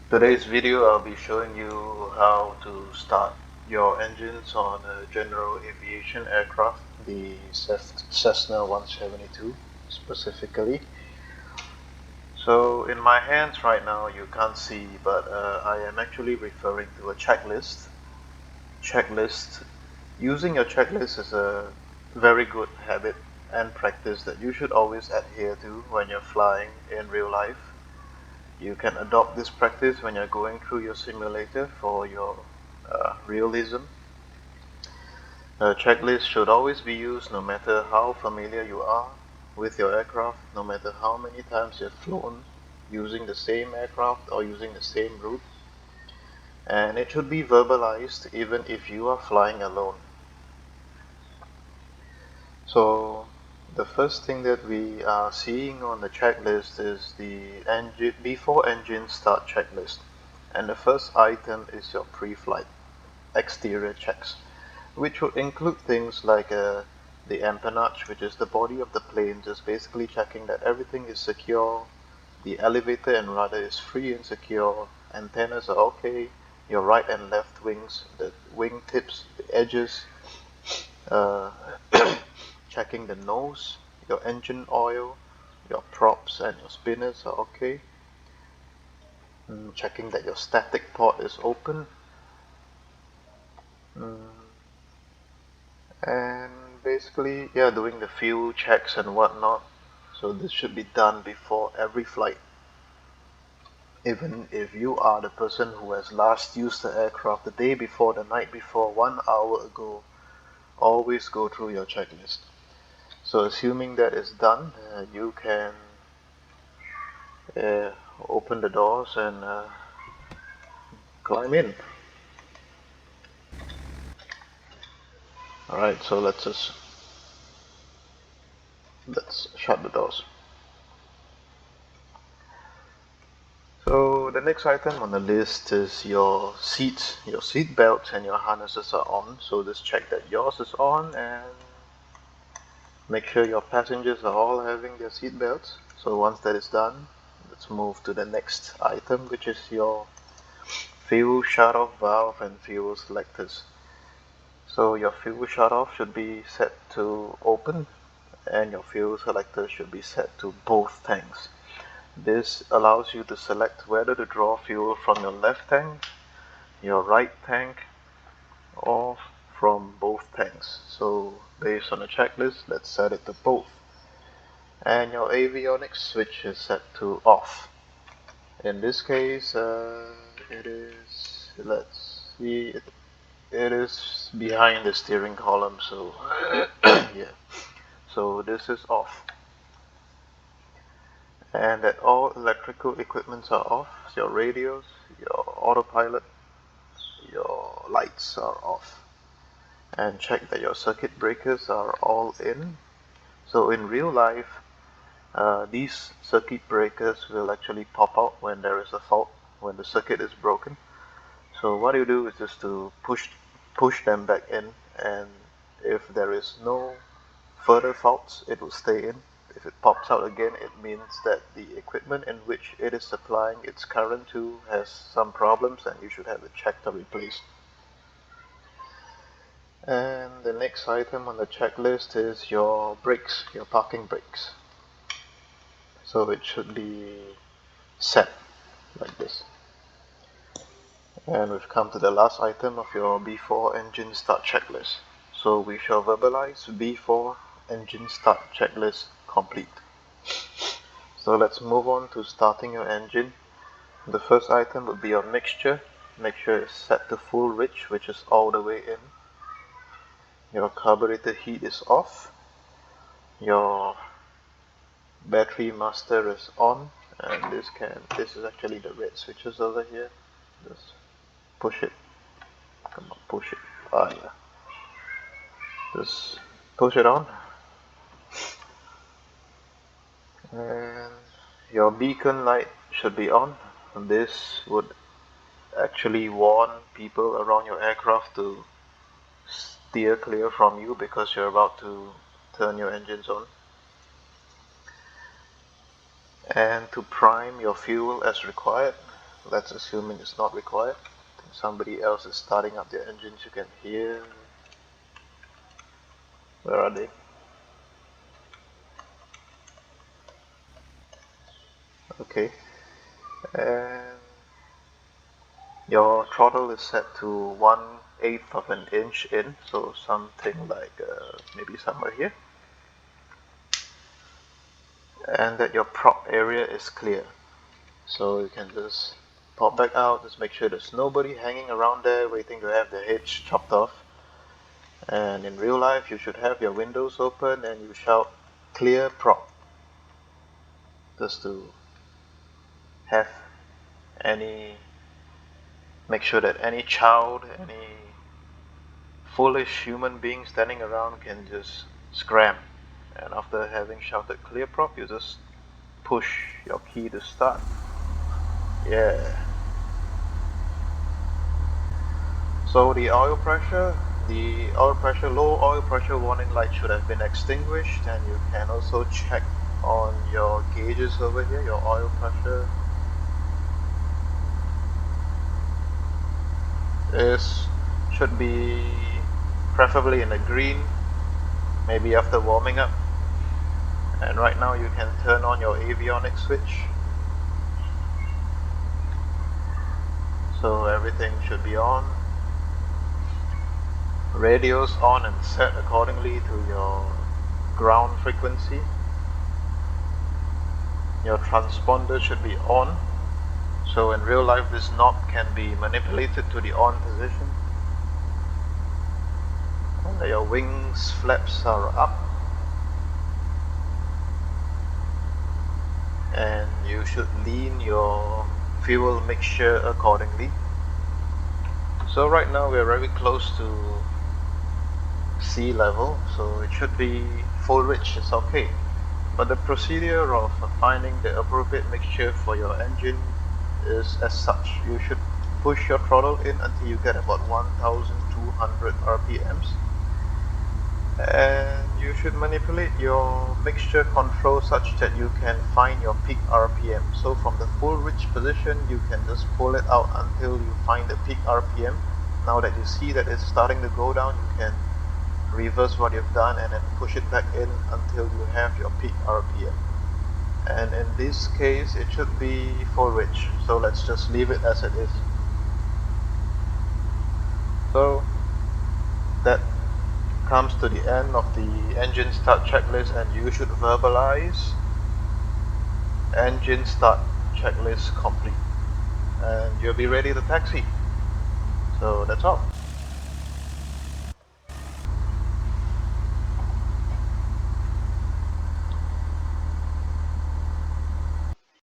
Today's video I'll be showing you how to start your engines on a general aviation aircraft, the Cessna 172 specifically. So in my hands right now you can't see, but I am actually referring to a checklist. Using your checklist is a very good habit and practice that you should always adhere to when you're flying in real life. You can adopt this practice when you're going through your simulator for your realism. A checklist should always be used no matter how familiar you are with your aircraft, no matter how many times you've flown using the same aircraft or using the same route. And it should be verbalized even if you are flying alone. So the first thing that we are seeing on the checklist is the before engine start checklist. And the first item is your pre-flight exterior checks, which would include things like the empennage, which is the body of the plane, just basically checking that everything is secure, the elevator and rudder is free and secure, antennas are okay, your right and left wings, the wing tips, the edges, uh, checking the nose, your engine oil, your props and your spinners are okay, checking that your static port is open, and basically, yeah, doing the fuel checks and whatnot. So this should be done before every flight. Even if you are the person who has last used the aircraft the day before, the night before, 1 hour ago, always go through your checklist. So assuming that is done, you can uh, open the doors and climb in. Alright, so let's shut the doors. So the next item on the list is your seats. Your seat belts and your harnesses are on. So just check that yours is on and make sure your passengers are all having their seat belts. So once that is done, let's move to the next item, which is your fuel shut-off valve and fuel selectors. So your fuel shut-off should be set to open and your fuel selector should be set to both tanks. This allows you to select whether to draw fuel from your left tank, your right tank, or from both tanks. So based on the checklist, let's set it to both. And your avionics switch is set to off. In this case, it is, let's see, it is behind the steering column, so yeah. So this is off. And that all electrical equipments are off. Your radios, your autopilot, your lights are off. And check that your circuit breakers are all in. So in real life, these circuit breakers will actually pop out when there is a fault, when the circuit is broken. So what you do is just to push them back in, and if there is no further faults, it will stay in. If it pops out again, it means that the equipment in which it is supplying its current to has some problems and you should have it checked or replaced. And the next item on the checklist is your brakes, your parking brakes. So it should be set like this. And we've come to the last item of your before engine start checklist. So we shall verbalize before engine start checklist complete. So let's move on to starting your engine. The first item would be your mixture. Make sure it's set to full rich, which is all the way in. Your carburetor heat is off. Your battery master is on, and this is actually the red switches over here. Just push it. Come on, push it. Ah, yeah. Just push it on. And your beacon light should be on. And this would actually warn people around your aircraft to steer clear from you because you're about to turn your engines on. And to prime your fuel as required, Let's assume it's not required. Somebody else is starting up their engines. You can hear. Where are they? Okay. And your throttle is set to 1/8 of an inch in, so something like maybe somewhere here. And that your prop area is clear. So you can just pop back out, just make sure there's nobody hanging around there waiting to have the hitch chopped off. And in real life, you should have your windows open and you shout clear prop, just to have make sure that any child, any foolish human being standing around can just scram. And after having shouted clear prop, you just push your key to start. Yeah. So the oil pressure, low oil pressure warning light should have been extinguished, and you can also check on your gauges over here, your oil pressure should be preferably in the green, maybe after warming up. And right now you can turn on your avionics switch, so everything should be on. Radios on and set accordingly to your ground frequency. Your transponder should be on, so in real life this knob can be manipulated to the on position. And your wings flaps are up, and you should lean your fuel mixture accordingly. So right now we're very close to sea level, so it should be full rich, it's okay. But the procedure of finding the appropriate mixture for your engine is as such. You should push your throttle in until you get about 1200 RPMs, and you should manipulate your mixture control such that you can find your peak RPM. So from the full rich position, you can just pull it out until you find the peak RPM. Now that you see that it's starting to go down, you can reverse what you've done and then push it back in until you have your peak RPM. And in this case it should be full rich, so let's just leave it as it is. So that comes to the end of the engine start checklist, and you should verbalize engine start checklist complete, and you'll be ready to taxi. So that's all.